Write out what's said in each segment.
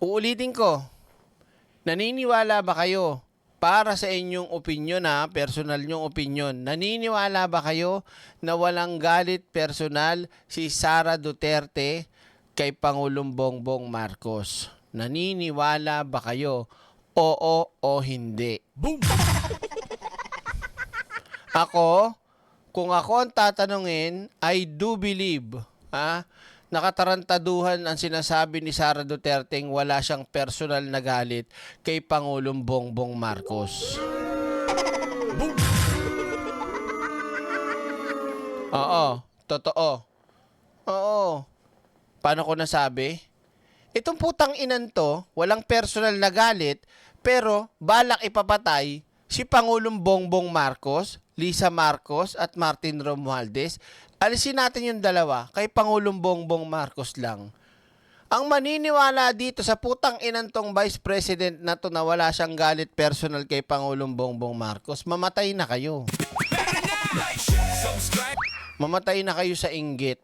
Uulitin ko, naniniwala ba kayo para sa inyong opinyon personal nyong opinyon, naniniwala ba kayo na walang galit personal si Sara Duterte kay Pangulong Bongbong Marcos? Naniniwala ba kayo? Oo o hindi? Boom! Kung ako ang tatanungin, I do believe, nakatarantaduhan ang sinasabi ni Sara Duterte wala siyang personal na galit kay Pangulong Bongbong Marcos. Boom! Oo, totoo. Oo. Paano ko nasabi? Itong putang inan to, walang personal na galit, pero balak ipapatay si Pangulong Bongbong Marcos, Lisa Marcos at Martin Romualdez. Alisin natin yung dalawa, kay Pangulong Bongbong Marcos lang. Ang maniniwala dito sa putang inang tong Vice President na to na wala siyang galit personal kay Pangulong Bongbong Marcos, mamatay na kayo. Mamatay na kayo sa inggit.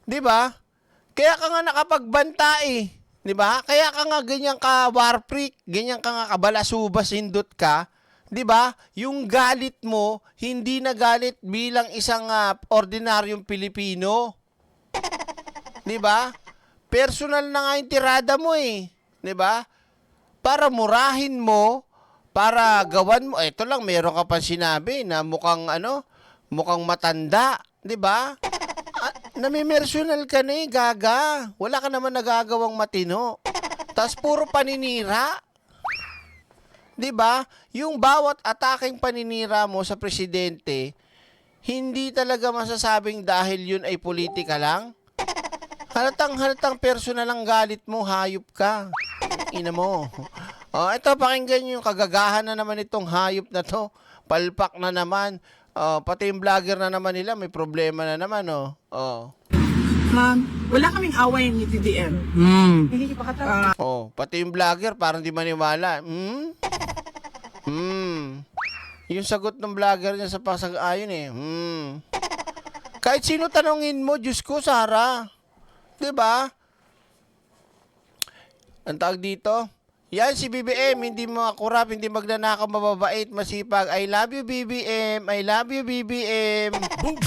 'Di ba? Kaya ka nga nakapagbanta eh. 'Di ba? Kaya ka nga ganyan ka war freak, ganyan ka nga kabalasubas hindot ka. 'Di ba? Yung galit mo, hindi na galit bilang isang ordinaryong Pilipino. 'Di ba? Personal na nga yung tirada mo eh. 'Di ba? Para murahin mo, para gawan mo. Ito lang, meron ka pa sinabi na mukhang mukhang matanda. 'Di ba? Namimersonal ka na eh, gaga. Wala ka naman nagagawang matino. Tas puro paninira. 'Di ba? Yung bawat ataking paninira mo sa presidente, hindi talaga masasabing dahil yun ay politika lang. Halatang personal ang galit mo, hayop ka. Ina mo. Oh, ito pakinggan yung kagagahan na naman itong hayop na to. Palpak na naman. Oh, pati yung vlogger na naman nila may problema na naman, oh. Oh. Ma'am, wala kaming away ni TDM. Hindi pa katawa. Oh, pati yung vlogger parang di maniwala. Yung sagot ng vlogger niya sa pasag-ayon eh. Kahit sino tanongin mo, Diyos ko, Sara. 'Di ba? Ang tawag dito? Yan si BBM, hindi makurap, hindi magnanakaw, mababait, masipag. I love you, BBM. I love you, BBM. Boom!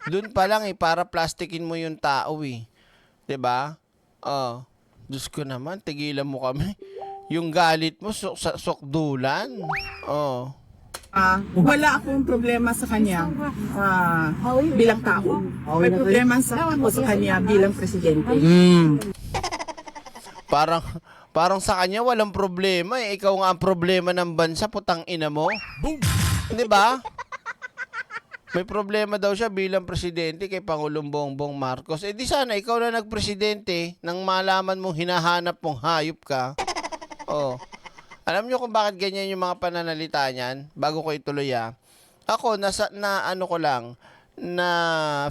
Doon pa lang para plastikin mo yung tao eh. 'Di ba? Oh, Diyos ko naman, tigilan mo kami. Yung galit mo, sokdulan. Oh. Wala akong problema sa kanya bilang tao. May problema sa kanya bilang presidente. Parang sa kanya walang problema eh. Ikaw nga ang problema ng bansa, putang ina mo. Boom! 'Di ba? May problema daw siya bilang presidente kay Pangulong Bongbong Marcos. Eh di sana ikaw na nagpresidente nang malaman mong hinahanap mong hayop ka. Oh. Alam niyo kung bakit ganyan yung mga pananalita niyan? Bago ko ituloy Ako,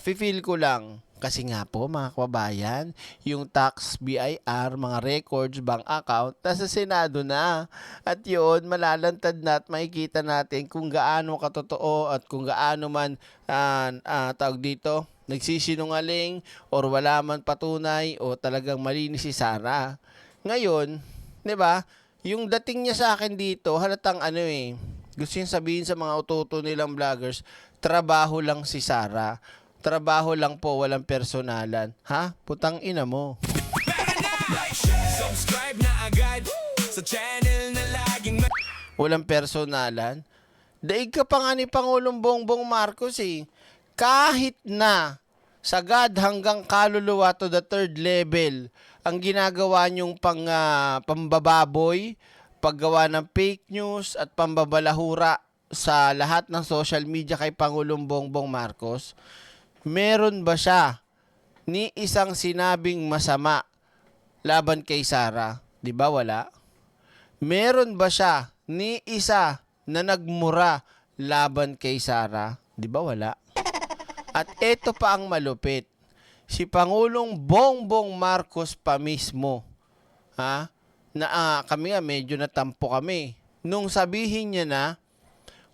feel ko lang. Kasi nga po, mga kababayan, yung tax, BIR, mga records, bank account, nasa Senado na. At yun, malalantad na at makikita natin kung gaano katotoo at kung gaano man, tawag dito, nagsisinungaling or wala man patunay o talagang malinis si Sara. Ngayon, 'di ba? Yung dating niya sa akin dito, halatang gusto niyang sabihin sa mga utoto nilang vloggers, trabaho lang si Sara. Trabaho lang po, walang personalan. Ha? Putang ina mo. Subscribe na agad sa channel na laging walang personalan. Daig ka pa nga ni Pangulong Bongbong Marcos eh. Kahit na sagad hanggang kaluluwa to the third level ang ginagawa niyong pambababoy, paggawa ng fake news at pambabalahura sa lahat ng social media kay Pangulong Bongbong Marcos, meron ba siya ni isang sinabing masama laban kay Sara? 'Di ba wala? Meron ba siya ni isa na nagmura laban kay Sara? 'Di ba wala? At ito pa ang malupit. Si Pangulong Bongbong Marcos pa mismo, kami nga medyo natampo kami nung sabihin niya na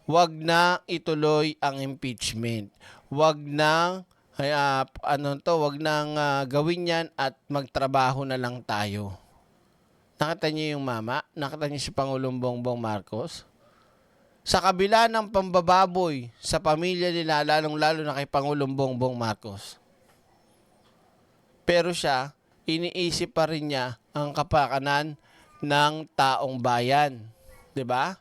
wag na ituloy ang impeachment. Wag na Kaya ano to, wag nang gawin yan at magtrabaho na lang tayo. Nakita niyo yung mama? Nakita niyo si Pangulong Bongbong Marcos? Sa kabila ng pambababoy sa pamilya nila, lalong-lalo na kay Pangulong Bongbong Marcos. Pero siya, iniisip pa rin niya ang kapakanan ng taong bayan. 'Di ba?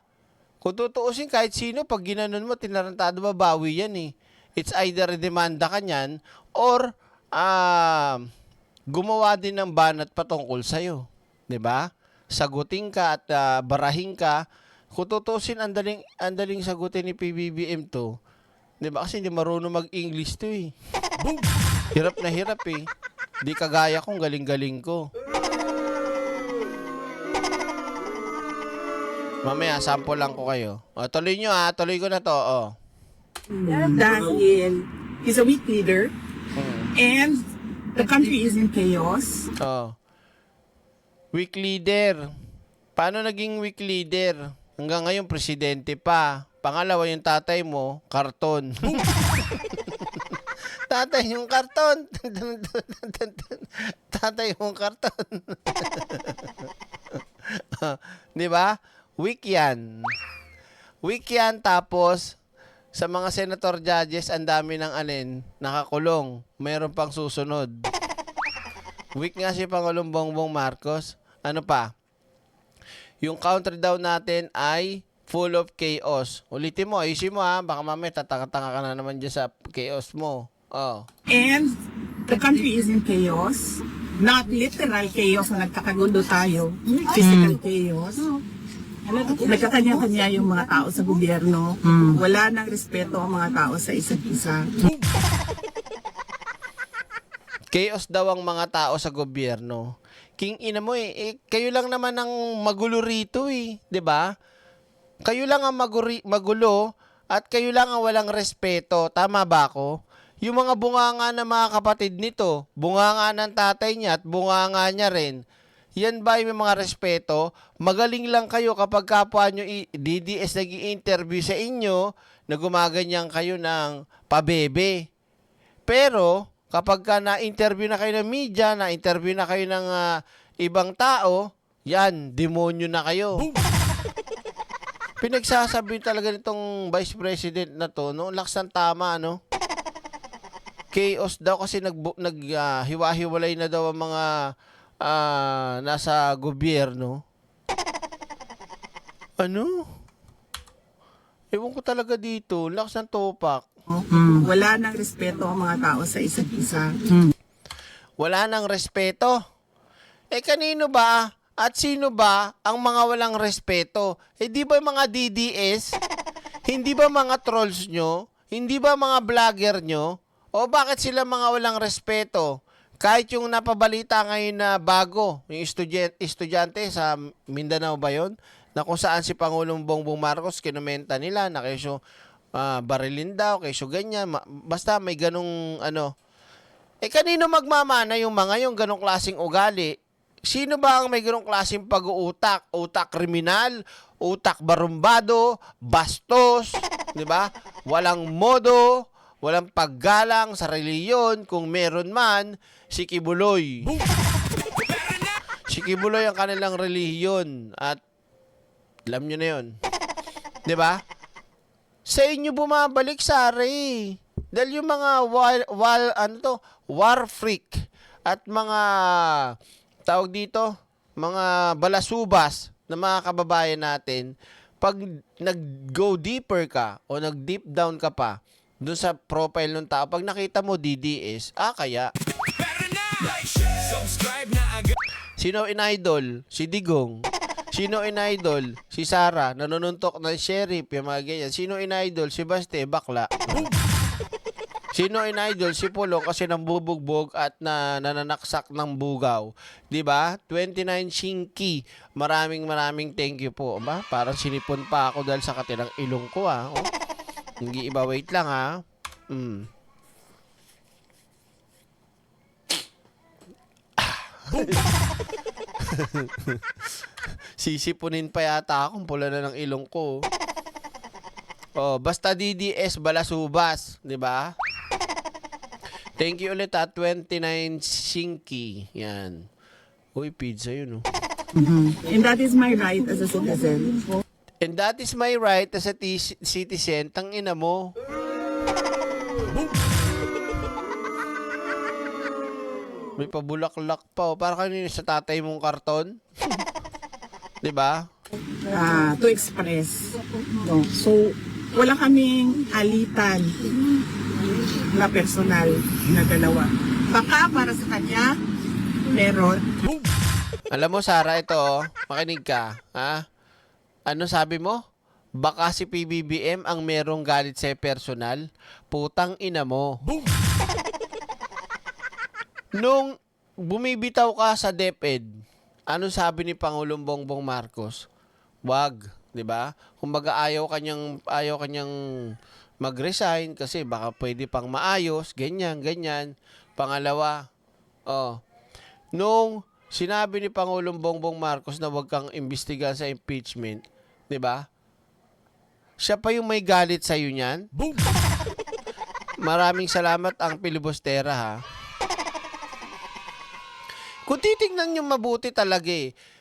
Kung tutuusin kahit sino, pag ginanon mo, tinarantado babawi yan eh. It's either demanda ka niyan or gumawa din ng banat patungkol sa'yo. 'Di ba? Sagutin ka at barahin ka. Kung tutuusin, andaling sagutin ni PBBM to. 'Di ba? Kasi hindi marunong mag-English to eh. Hirap na hirap eh. Di kagaya kong galing-galing ko. Mamaya, sample lang ko kayo. O, tuloy nyo tuloy ko na to. O. Dahil he's a weak leader and the country is in chaos. O. Weak leader. Paano naging weak leader? Hanggang ngayon, presidente pa. Pangalawa, yung tatay mo, karton. Tatay yung karton. Tatay yung karton. Di ba? Weak yan. Weak yan, tapos sa mga senator judges, ang dami ng nakakulong. Mayroon pang susunod. Weak nga si Pangulong Bongbong Marcos. Ano pa? Yung country daw natin ay full of chaos. Ulitin mo, ayusin mo baka mamaya tatanga-tanga ka na naman dyan sa chaos mo. Oh. And the country is in chaos. Not literal chaos na nagkakagulo tayo. Physical chaos. Nagkakanya-kanya yung mga tao sa gobyerno. Wala nang respeto ang mga tao sa isa't isa. Chaos daw ang mga tao sa gobyerno. King ina mo kayo lang naman ang magulo rito 'di ba? Kayo lang ang magulo at kayo lang ang walang respeto. Tama ba ako? Yung mga bunganga ng mga kapatid nito, bunganga ng tatay niya at bunganga niya rin, yan ba yung mga respeto? Magaling lang kayo kapag kapwa nyo DDS nag-i-interview sa inyo na gumaganyan kayo ng pabebe. Pero, kapag na-interview na kayo ng media, na-interview na kayo ng ibang tao, yan, demonyo na kayo. Pinagsasabi talaga nitong Vice President na to, no? Laksang tama, no? Chaos daw kasi hiwa-hiwalay na daw ang mga nasa gobyerno. Ano? Ewan ko talaga dito. Lakas ng topak. Wala nang respeto ang mga tao sa isa't isa. Wala nang respeto. Kanino ba? At sino ba ang mga walang respeto? Di ba mga DDS? Hindi ba mga trolls nyo? Hindi ba mga vlogger nyo? O bakit sila mga walang respeto? Kahit yung napabalita ngayon na bago, yung estudyante sa Mindanao ba yun? Na kung saan si Pangulong Bongbong Marcos, kinumenta nila na kesyo barilin daw, kesyo ganyan. Basta may ganong kanino magmamana yung mga yung ganong klaseng ugali? Sino ba ang may ganong klaseng pag-uutak? Utak kriminal, utak barumbado, bastos, di ba? Walang modo, walang paggalang sa reliyon, kung meron man, si Kibuloy. Si Kibuloy ang kanilang relihiyon at alam nyo na yun. 'Di ba? Sa inyo bumabalik sari. Dahil yung mga war freak at mga tawag dito, mga balasubas na mga kababayan natin, pag nag-go deeper ka o nag-deep down ka pa doon sa profile ng tao, pag nakita mo DDS, kaya. Sino in-idol? Si Digong. Sino in-idol? Si Sara, nanununtok ng sheriff, yung mga ganyan. Sino in-idol? Si Baste, bakla. Sino in-idol? Si Polo kasi nambubugbog at nananaksak ng bugaw. 'Di ba? 29 Shinki. Maraming thank you po. Ba? Parang sinipon pa ako dahil sa katilang ilong ko Hindi iba, wait lang Sisipunin pa yata akong pula na ng ilong ko. Basta DDS balasubas, 'di ba? Thank you ulit 29 Shinky. Yan. Uy, pizza yun, oh. And that is my right as a citizen. And that is my right as a citizen. Tang ina mo. May pabulaklak pa, oh. Para kanina sa tatay mong karton. 'Di ba? To express. No. So, wala kaming alitan na personal na dalawa. Baka para sa kanya, meron. Alam mo, Sara, ito, oh. Makinig ka. Ha? Ano sabi mo? Baka si PBBM ang merong galit sa personal? Putang ina mo. Nung bumibitaw ka sa DepEd, ano sabi ni Pangulong Bongbong Marcos? Wag, 'di ba? Kumbaga ayaw kanyang mag-resign kasi baka pwede pang maayos, ganyan. Pangalawa, nung sinabi ni Pangulong Bongbong Marcos na wag kang imbestigahan sa impeachment, 'di ba? Siya pa yung may galit sa iyo niyan. Maraming salamat ang pilibustera, ha. Kung titingnan nyo mabuti talaga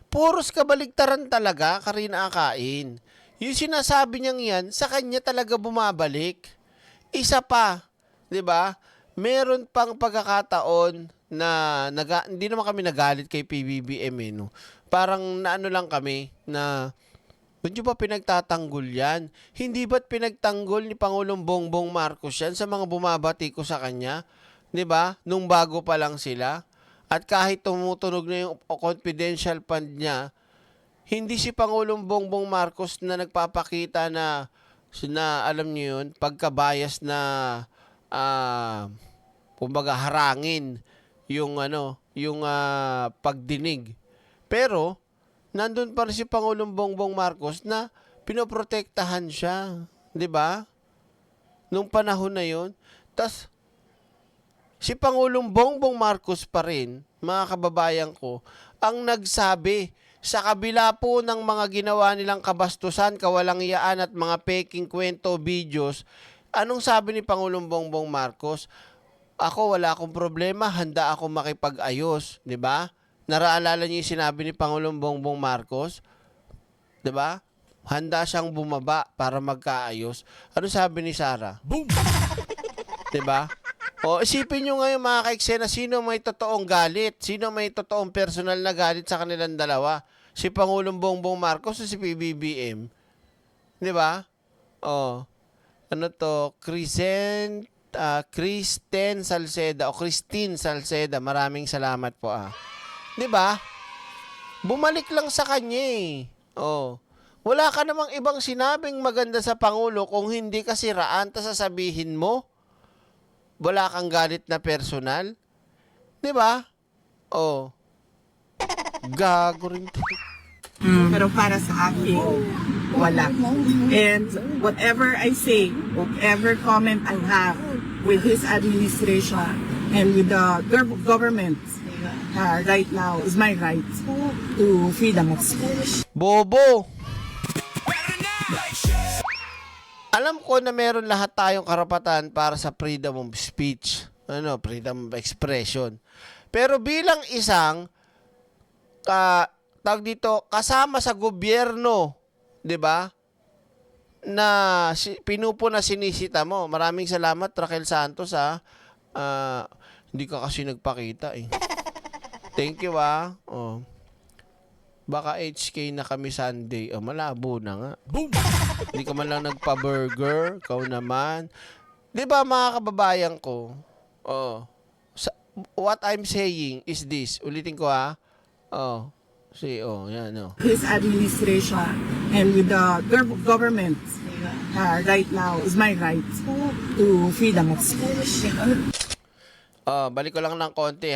puros kabaligtaran talaga, Karina Akain. Yung sinasabi niyang yan, sa kanya talaga bumabalik. Isa pa, 'di ba? Meron pang pagkakataon na hindi naman kami nagalit kay PBBM no. Parang naano lang kami na ba't nyo ba pinagtatanggol yan? Hindi ba't pinagtanggol ni Pangulong Bongbong Marcos yan sa mga bumabati ko sa kanya? 'Di ba? Nung bago pa lang sila. At kahit tumutunog na yung confidential fund niya, hindi si Pangulong Bongbong Marcos na nagpapakita na alam niyo yun, pagkabayas na kumbaga harangin yung pagdinig. Pero nandun pa rin si Pangulong Bongbong Marcos na pinoprotektahan siya, 'di ba? Nung panahon na 'yon. Tas si Pangulong Bongbong Marcos pa rin, mga kababayan ko, ang nagsabi sa kabila po ng mga ginawa nilang kabastusan, kawalangyaan at mga peking kwento videos, anong sabi ni Pangulong Bongbong Marcos? Ako wala akong problema, handa ako makipag-ayos, 'di ba? Naraalala niyo 'yung sinabi ni Pangulong Bongbong Marcos? 'Di ba? Handa siyang bumaba para magkaayos. Ano sabi ni Sara? Boom. 'Di ba? O, isipin nyo ngayon mga kaiksena, sino may totoong galit? Sino may totoong personal na galit sa kanilang dalawa? Si Pangulong Bongbong Marcos o si PBBM? 'Di ba? O, ano to? Kristen Salceda o Christine Salceda. Maraming salamat po, 'Di ba? Bumalik lang sa kanya O, wala ka namang ibang sinabing maganda sa Pangulo kung hindi ka siraan ta sasabihin mo. Wala kang galit na personal? 'Di ba? Gago rin to. Pero para sa akin, wala. And whatever I say, whatever comment I have with his administration and with the government right now is my right to freedom of speech. Bobo! Alam ko na meron lahat tayong karapatan para sa freedom of speech, freedom of expression. Pero bilang isang kasama sa gobyerno, 'di ba? Na pinupuna sinisita mo. Maraming salamat Raquel Santos hindi ka kasi nagpakita Thank you Baka HK na kami Sunday. Malabo na nga. Boom! Hindi ka man lang nagpa-burger. Ikaw naman. 'Di ba mga kababayan ko? What I'm saying is this. Ulitin ko yan His administration and with the government right now is my right to freedom of speech. Balik ko lang ng konti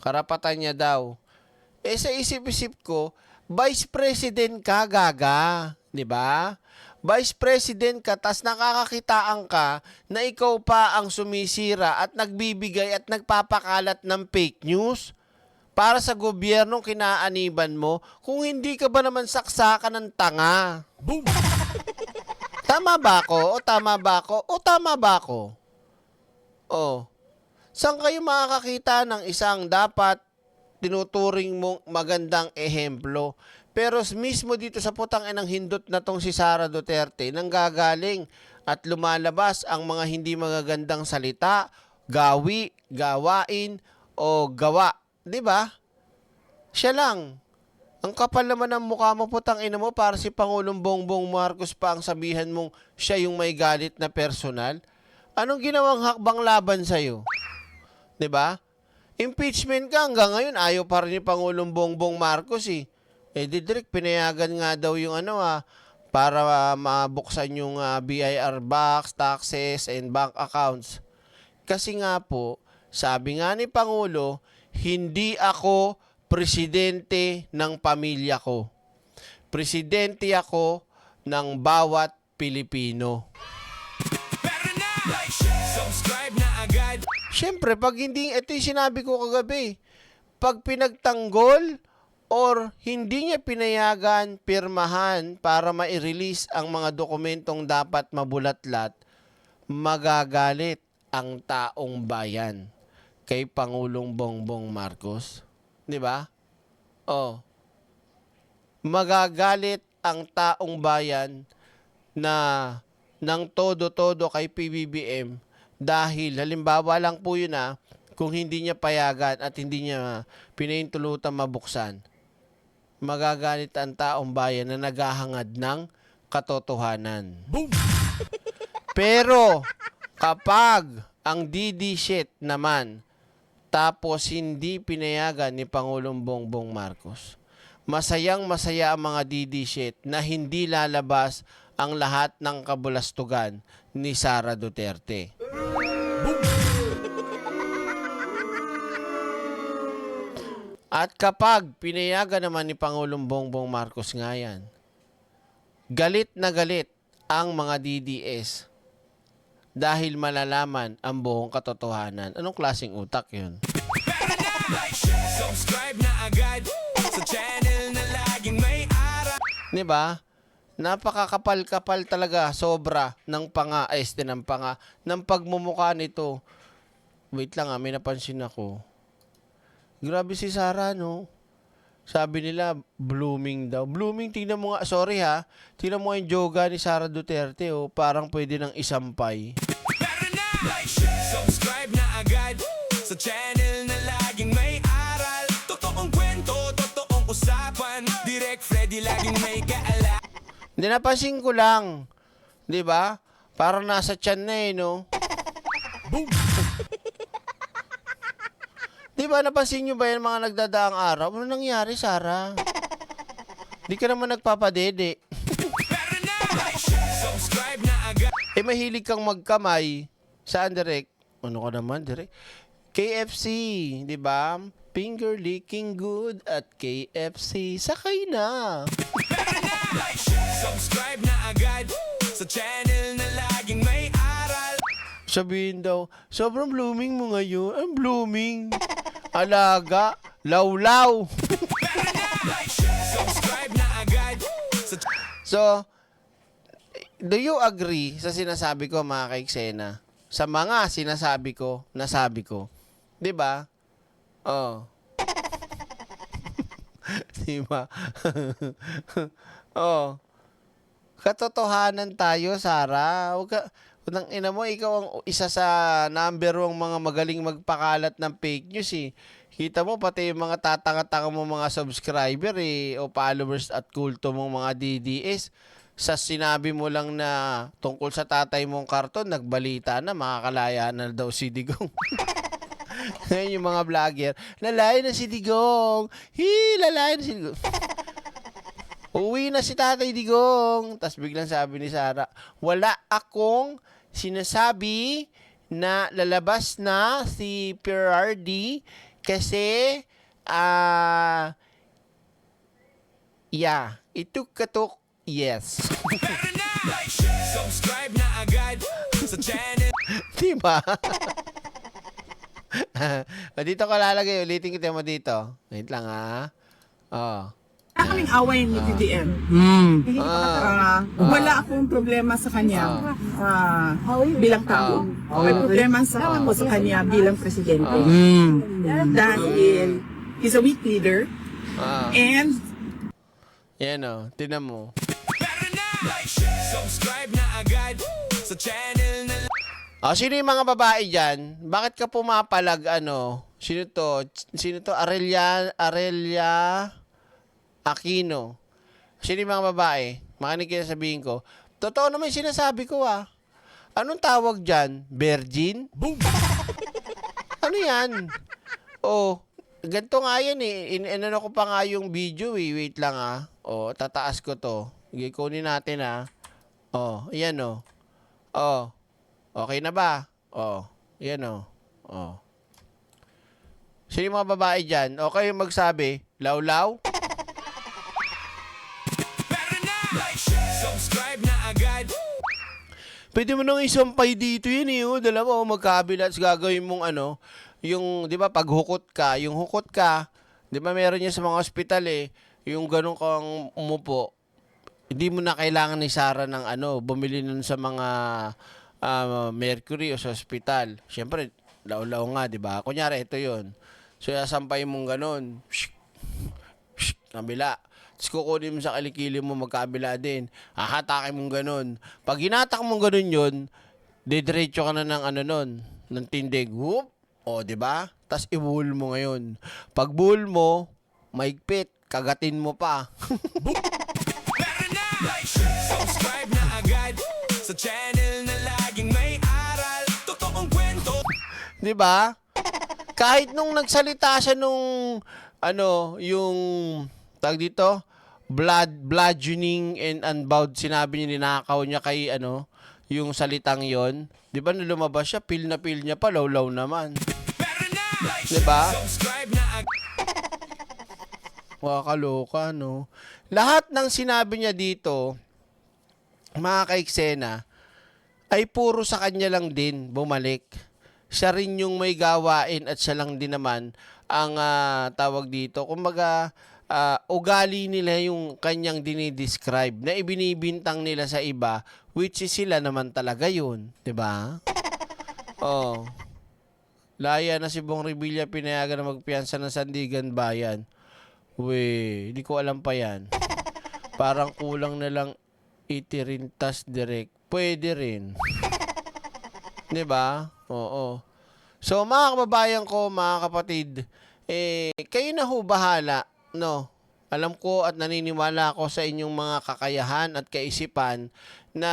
Karapatan niya daw. Sa isip-isip ko, Vice President ka, gaga. 'Di ba? Vice President ka, tas nakakakitaan ka na ikaw pa ang sumisira at nagbibigay at nagpapakalat ng fake news para sa gobyernong kinaaniban mo kung hindi ka ba naman saksakan ng tanga. Boom! Tama ba ako? O tama ba ako? Saan kayo makakakita ng isang dapat tinuturing mong magandang ehemplo? Pero mismo dito sa putang inang hindot na tong si Sara Duterte, nanggagaling at lumalabas ang mga hindi magagandang salita, gawi, gawain, o gawa. 'Di ba? Siya lang. Ang kapal naman ng mukha mo, putang ina mo, para si Pangulong Bongbong Marcos pa ang sabihan mong siya yung may galit na personal. Anong ginawang hakbang laban sa'yo? 'Di ba? Impeachment ka hanggang ngayon, ayaw pa rin ni Pangulong Bongbong Marcos eh. Didrik, pinayagan nga daw yung para mabuksan yung BIR box, taxes, and bank accounts. Kasi nga po, sabi nga ni Pangulo, hindi ako presidente ng pamilya ko. Presidente ako ng bawat Pilipino. Subscribe na agad. Siyempre, pag hindi, ito yung sinabi ko kagabi, pag pinagtanggol or hindi niya pinayagan, pirmahan para ma-release ang mga dokumentong dapat mabulatlat, magagalit ang taong bayan kay Pangulong Bongbong Marcos. 'Di ba? Oh. Magagalit ang taong bayan na ng todo-todo kay PBBM dahil halimbawa lang po yun kung hindi niya payagan at hindi niya pinahintulutan mabuksan, magagalit ang taong bayan na naghahangad ng katotohanan. Boom! Pero kapag ang DD shit naman tapos hindi pinayagan ni Pangulong Bongbong Marcos, masayang masaya ang mga DD shit na hindi lalabas ang lahat ng kabulastugan ni Sara Duterte. At kapag pinayagan naman ni Pangulong Bongbong Marcos nga yan, galit na galit ang mga DDS dahil malalaman ang buong katotohanan. Anong klaseng utak yun? Subscribe na agad sa channel na laging may araw. Diba? Napakakapal-kapal talaga, sobra ng ng pagmumukha nito. Wait lang may napansin ako. Grabe si Sara, no? Sabi nila, blooming daw. Blooming, tingnan mo nga, sorry tingnan mo yung yoga ni Sara Duterte, parang pwede nang isampay. Subscribe na agad sa channel na laging may aral. Totoong kwento, totoong usapan. Direct Freddy laging may kaala. Hindi, napansin ko lang. Di ba? Parang nasa tiyan na no? Boom! Di ba, napansin nyo ba yan mga nagdadaang araw? Ano nangyari, Sara? Di ka naman nagpapadede. Subscribe na agad. Mahilig kang magkamay. Saan, direct? Ano ka naman, direct? KFC, di ba? Finger licking good at KFC. Sakay na. Subscribe na agad sa channel na laging may aral. Sabihin daw, sobrang blooming mo ngayon. Ang blooming. Alaga. Lawlaw. Subscribe na agad sa So, do you agree sa sinasabi ko, mga kaiksena? Sa mga sinasabi ko, nasabi ko. 'Di ba? Oh. 'Di ba? Oh. Katotohanan tayo, Sara. Unang ina mo, ikaw ang isa sa number 1 mga magaling magpakalat ng fake news eh. Kita mo, pati yung mga tatanga-tanga mo mga subscriber o followers at kulto mong mga DDS. Sa sinabi mo lang na tungkol sa tatay mong karton, nagbalita na, makakalaya na daw si Digong. Ngayon yung mga vlogger, lalaya na si Digong. Lalaya na si Digong. Uwi na si Tatay Digong. Tapos biglang sabi ni Sara, wala akong sinasabi na lalabas na si PRRD kasi, ituk-katuk, yes. subscribe na agad sa channel. Diba? Dito ko lalagay, ulitin kita mo dito. Wait lang Oh. kaming away ni BBM. Wala akong problema sa kanya bilang tao. May problema ako sa kanya bilang presidente. Dahil he's a weak leader. And Yan o, tinan mo. Pero na, like, share, subscribe na agad sa channel na Sino yung mga babae dyan? Bakit ka pumapalag, Sino to? Arelia Aquino. Sino yung mga babae? Makinig kayo sabihin ko. Totoo naman yung sinasabi ko, Anong tawag dyan? Virgin? boom! Ano yan? Ganito nga yan eh. Inano ko pa nga yung video eh. Wait lang tataas ko to. Kunin natin ayan okay na ba? Yan Sino yung mga babae dyan? Okay yung magsabi, law-law? Pero na, like, share, subscribe na agad. Pwede mo nang isampay dito yun Dala mo, magkabila at gagawin mong yung, di ba, pag hukot ka, di ba meron niya sa mga ospital yung ganun kang umupo, hindi mo na kailangan ni Sarah ng bumili nun sa mga Mercury o sa ospital. Siyempre, law-law nga, di ba? Kunyari, ito yun. So, sampay mong ganun. Kabila. Tapos kukunin mo sa kilikili mo, magkabila din. Hahatakin mong ganun. Pag hinatak mong ganun yun, didiretso ka na ng ng tindig. Whoop! Di ba? Tapos i-bull mo ngayon. Pag bull mo, maigpit. Kagatin mo pa. Pero na, like, share, subscribe na agad sa channel na laging may aral. Totoong kwento. Di ba? Kahit nung nagsalita siya nung yung tag dito, bludgeoning and unbowed, sinabi niya ninakaw niya kay yung salitang yon. Di ba nung lumabas siya, feel niya pa, law-law naman. Pero na, like, Di ba? share, subscribe na agad. Wakaloka, no? Lahat ng sinabi niya dito, mga kaiksena, ay puro sa kanya lang din bumalik. Siya rin yung may gawain at siya lang din naman ang tawag dito. Kumbaga, ugali nila yung kanyang dinidescribe na ibinibintang nila sa iba, which is sila naman talaga yun. Diba? Laya na si Bong Revilla pinayagan na magpiyansa ng Sandigan Bayan. Hindi ko alam pa yan. Parang kulang na lang itirintas direct. Pwede rin. Diba? Oo. So, mga kababayan ko, mga kapatid, kayo na ho bahala, no? Alam ko at naniniwala ako sa inyong mga kakayahan at kaisipan na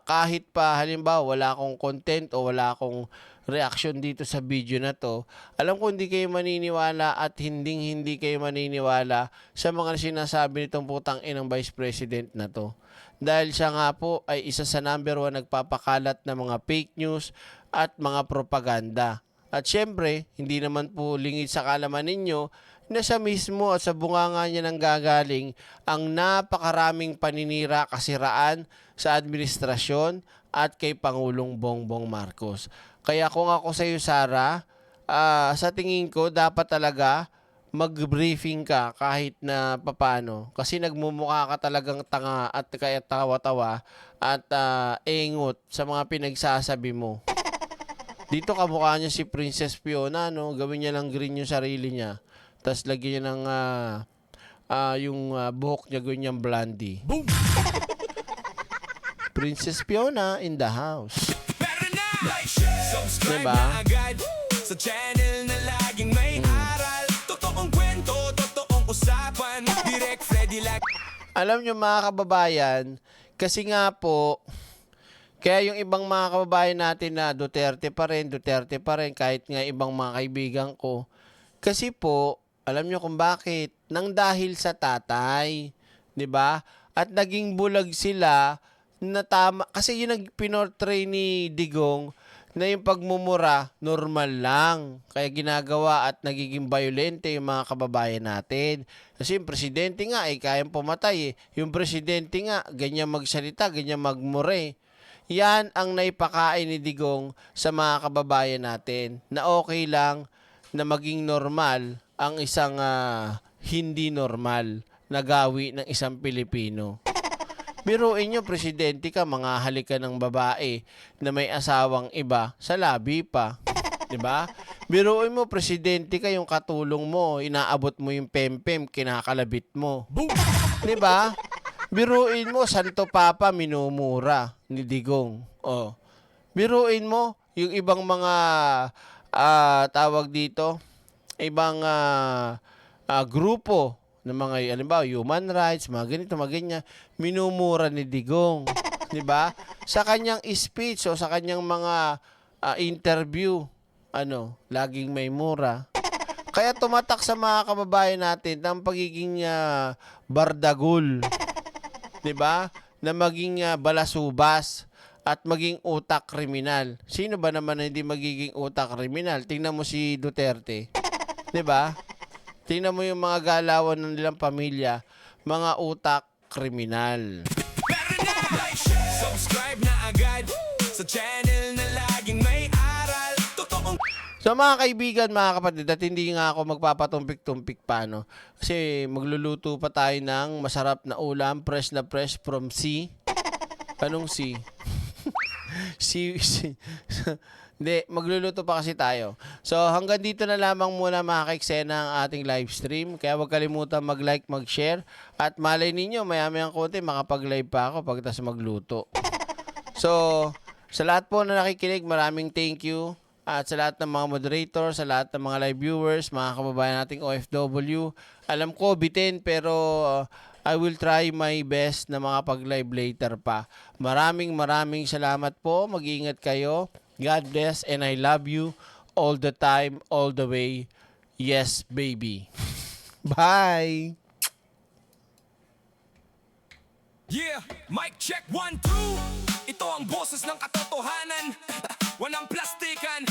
kahit pa halimbawa wala akong content o wala akong reaction dito sa video na to, alam ko hindi kayo maniniwala at hindi kayo maniniwala sa mga sinasabi nitong putang inang Vice President na to. Dahil siya nga po ay isa sa number 1 nagpapakalat ng mga fake news at mga propaganda. At syempre, hindi naman po lingid sa kalaman ninyo na siya mismo at sa bunganga niya nang gagaling ang napakaraming paninira kasiraan sa administrasyon at kay Pangulong Bongbong Marcos. Kaya kung ako sa iyo, Sarah, sa tingin ko dapat talaga mag-briefing ka kahit na papano. Kasi nagmumukha ka talagang tanga at kaya tawa-tawa at engot sa mga pinagsasabi mo. Dito kamukha niya si Princess Fiona, no? Gawin niya ng green yung sarili niya. Tapos lagyan niya ng yung buhok niya, gawin niyang blondie. Boom! Princess Fiona in the house. Pero na, like, share, subscribe Diba? na agad sa channel na laging may aral. Totoong kwento, totoong usapan. Direct Freddy like. Alam niyo mga kababayan, kasi nga po, kaya yung ibang mga kababayan natin na Duterte pa rin, kahit nga ibang mga kaibigan ko. Kasi po, alam niyo kung bakit? Nang dahil sa tatay, 'di ba? At naging bulag sila na tama. Kasi yung nagpinortray ni Digong na yung pagmumura, normal lang. Kaya ginagawa at nagiging violente yung mga kababayan natin. Kasi yung presidente nga, kayang pumatay. Yung presidente nga, ganyan magsalita, ganyan magmure. Yan ang naipakain ni Digong sa mga kababayan natin na okay lang na maging normal ang isang hindi normal. nagawi ng isang Pilipino. Biruin nyo, presidente ka, mga halika ng babae na may asawang iba sa labi pa. 'Di ba? Biruin mo, presidente ka, yung katulong mo, inaabot mo yung pempem, kinakalabit mo. 'Di ba? Biruin mo, Santo Papa minumura ni Digong. Oh. Biruin mo yung ibang mga tawag dito, ibang grupo ng mga, halimbawa, human rights, mga ganito, mga ganyan, minumura ni Digong. 'Di ba? Sa kanyang speech o sa kanyang mga interview, laging may mura. Kaya tumatak sa mga kababayan natin ng pagiging bardagul. 'Di ba? Na maging balasubas at maging utak kriminal. Sino ba naman na hindi magiging utak kriminal? Tingnan mo si Duterte. 'Di ba? Tingnan mo yung mga galawan ng nilang pamilya, mga utak kriminal. Pero na! Subscribe na agad sa channel na laging may aral. Totoong So mga kaibigan, mga kapatid, at hindi nga ako magpapatumpik-tumpik pa, no? Kasi magluluto pa tayo ng masarap na ulam, fresh na fresh from sea. Anong sea? sea. Hindi, magluluto pa kasi tayo. So hanggang dito na lamang muna mga kaiksena ang ating live stream. Kaya huwag kalimutan mag-like, mag-share. At malay ninyo, maya-mayang konti, makapag-live pa ako pagkatapos magluto. So, sa lahat po na nakikinig, maraming thank you. At sa lahat ng mga moderator, sa lahat ng mga live viewers, mga kababayan nating OFW, alam ko, bitin, pero I will try my best na makapag-live later pa. Maraming salamat po. Mag-iingat kayo. God bless and I love you all the time, all the way. Yes, baby. Bye! Yeah, mic check 1, 2. Ito ang boses ng katotohanan. Walang plastikan,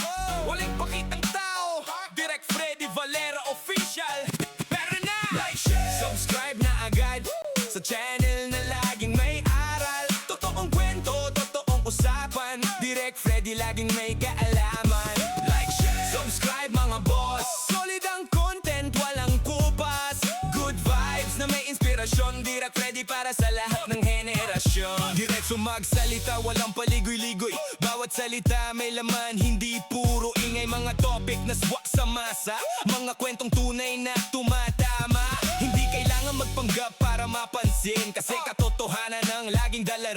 walang pakitang tao. Direct Freddy Valera official. Pero na, like, share, subscribe na agad sa channel na laging may aral. Totoong kwento, totoong usapan. Direct Freddy laging may kaalaman. Like, share, subscribe mga boss. Solid ang content, walang kupas. Good vibes na may inspirasyon. Direct Freddy para sa lahat ng henerasyon. Diretso magsalita, walang paligoy-ligoy. Bawat salita may laman, hindi puro ingay. Mga topic na swak sa masa, mga kwentong tunay na tumatama. Hindi kailangan magpanggap para mapansin, kasi katotohanan ang laging dala